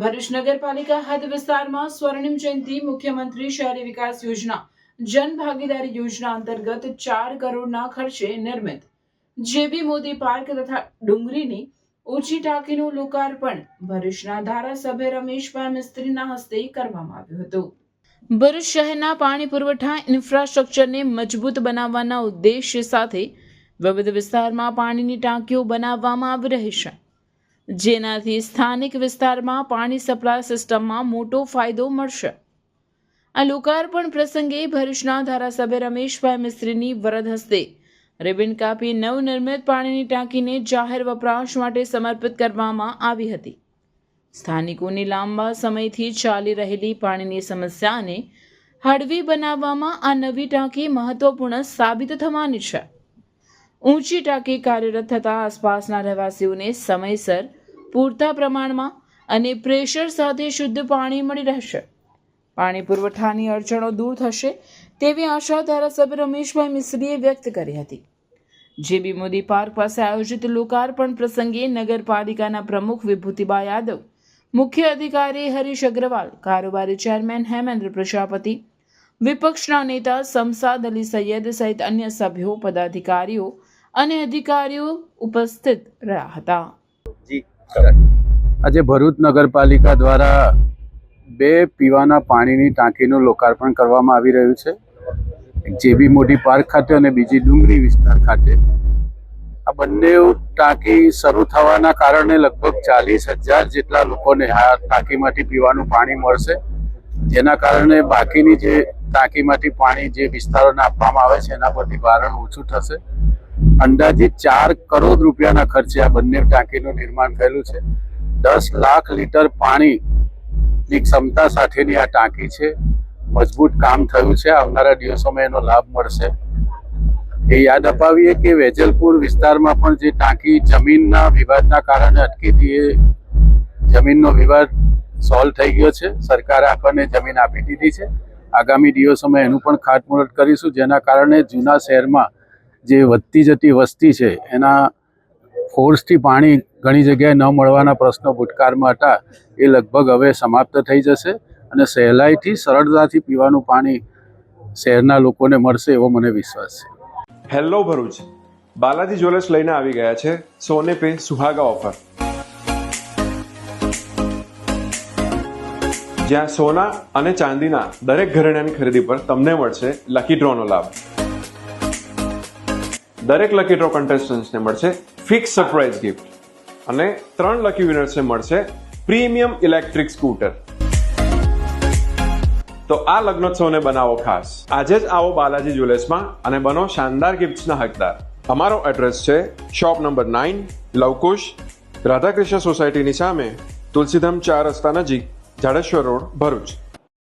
ભરૂચ નગરપાલિકા હદ વિસ્તારમાં સ્વર્ણિમ જયંતિ મુખ્યમંત્રી શહેરી વિકાસ યોજના જન ભાગીદારી યોજના અંતર્ગત 4 કરોડના ખર્ચે નિર્મિત જેબી મોદી પાર્ક તથા ડુંગરીની ઊંચી ટાંકીનું લોકાર્પણ ભરૂચના ધારાસભ્ય રમેશભાઈ મિસ્ત્રીના હસ્તે કરવામાં આવ્યું હતું. ભરૂચ શહેરના પાણી પુરવઠા ઇન્ફ્રાસ્ટ્રક્ચરને મજબૂત બનાવવાના ઉદ્દેશ્ય સાથે વિવિધ વિસ્તારમાં પાણીની ટાંકીઓ બનાવવામાં આવી રહી છે, જેનાથી સ્થાનિક વિસ્તારમાં પાણી સપ્લાય સિસ્ટમમાં મોટો ફાયદો મળશે. આ લોકાર્પણ પ્રસંગે ભરૂચના ધારાસભ્ય રમેશભાઈ મિસ્ત્રીની વરદ હસ્તે રિબન કાપી નવનિર્મિત પાણીની ટાંકીને જાહેર વપરાશ માટે સમર્પિત કરવામાં આવી હતી. સ્થાનિકોની લાંબા સમયથી ચાલી રહેલી પાણીની સમસ્યાને હળવી બનાવવામાં આ નવી ટાંકી મહત્વપૂર્ણ સાબિત થવાની છે. ઊંચી ટાંકી કાર્યરત થતાં આસપાસના રહેવાસીઓને સમયસર પૂરતા પ્રમાણમાં અને પ્રેશર સાથે શુદ્ધ પાણી મળી રહેશે. પાણી પુરવઠાની અડચણો દૂર થશે તેવી આશા ધારાસભ્ય રમેશભાઈ મિસ્ત્રીએ વ્યક્ત કરી હતી. જેબી મોદી પાર્ક પાસે આયોજિત લોકાર્પણ પ્રસંગે નગરપાલિકાના પ્રમુખ વિભૂતિબા યાદવ, મુખ્ય અધિકારી હરીશ અગ્રવાલ, કારોબારી ચેરમેન હેમેન્દ્ર પ્રજાપતિ, વિપક્ષના નેતા શમસાદ અલી સૈયદ સહિત અન્ય સભ્યો, પદાધિકારીઓ અને અધિકારીઓ ઉપસ્થિત રહ્યા હતા. આજે ભરૂચ નગરપાલિકા દ્વારા 2 પીવાના પાણીની ટાંકીનું લોકાર્પણ કરવામાં આવી રહ્યું છે. એક જેબી મોદી પાર્ક ખાતે અને બીજી ડુંગરી વિસ્તાર ખાતે. આ બંને ટાંકી શરૂ થવાના કારણે લગભગ 40,000 જેટલા લોકોને આ ટાંકીમાંથી પીવાનું પાણી મળશે, જેના કારણે બાકીની જે ટાંકીમાંથી પાણી જે વિસ્તારોને આપવામાં આવે છે એના પરથી ભારણ ઓછું થશે. અંદાજિત 4 કરોડ રૂપિયાના ખર્ચે આ બંને ટાંકીનું નિર્માણ થયેલું છે. 10 લાખ લીટર પાણીની ક્ષમતા સાથેની આ ટાંકી છે. મજબૂત કામ થયું છે. આવનારા દિવસોમાં એનો લાભ મળશે. એ યાદ અપાવીએ કે વેજલપુર વિસ્તારમાં પણ જે ટાંકી જમીનના વિવાદના કારણે અટકી હતી, એ જમીનનો વિવાદ સોલ્વ થઈ ગયો છે. સરકારે આપણને જમીન આપી દીધી છે. આગામી દિવસોમાં એનું પણ ખાતમુહૂર્ત કરીશું, જેના કારણે જૂના શહેરમાં જે વધતી જતી વસ્તી છે એના ફોર્સથી પાણી ઘણી જગ્યાએ ન મળવાના પ્રશ્નો ભૂતકાળમાં હતા, એ લગભગ હવે સમાપ્ત થઈ જશે અને સહેલાઈથી સરળતાથી પીવાનું પાણી શહેરના લોકોને મળશે એવો મને વિશ્વાસ છે. હેલો ભરૂચ, બાલાજી જ્વેલર્સ લઈને આવી ગયા છે સોને પે સુહાગા ઓફર, જ્યાં સોના અને ચાંદીના દરેક ઘરેણાની ખરીદી પર તમને મળશે લકી ડ્રોનો લાભ. દરેક લકી ડ્રો કન્ટેસ્ટન્ટ્સને મળશે ફિક્સ સરપ્રાઇઝ ગિફ્ટ અને 3 લકી વિનર્સને મળશે પ્રીમિયમ ઇલેક્ટ્રિક સ્કૂટર. તો આ લગ્નોત્સવને બનાવો ખાસ. આજે જ આવો બાલાજી જ્વેલર્સમાં અને બનો શાનદાર ગિફ્ટ્સના હકદાર. અમારો એડ્રેસ છે શોપ નંબર 9, લવકુશ, રાધાકૃષ્ણ સોસાયટીની સામે, તુલસીધામ 4 રસ્તા નજીક, જાડેશ્વર રોડ, ભરૂચ.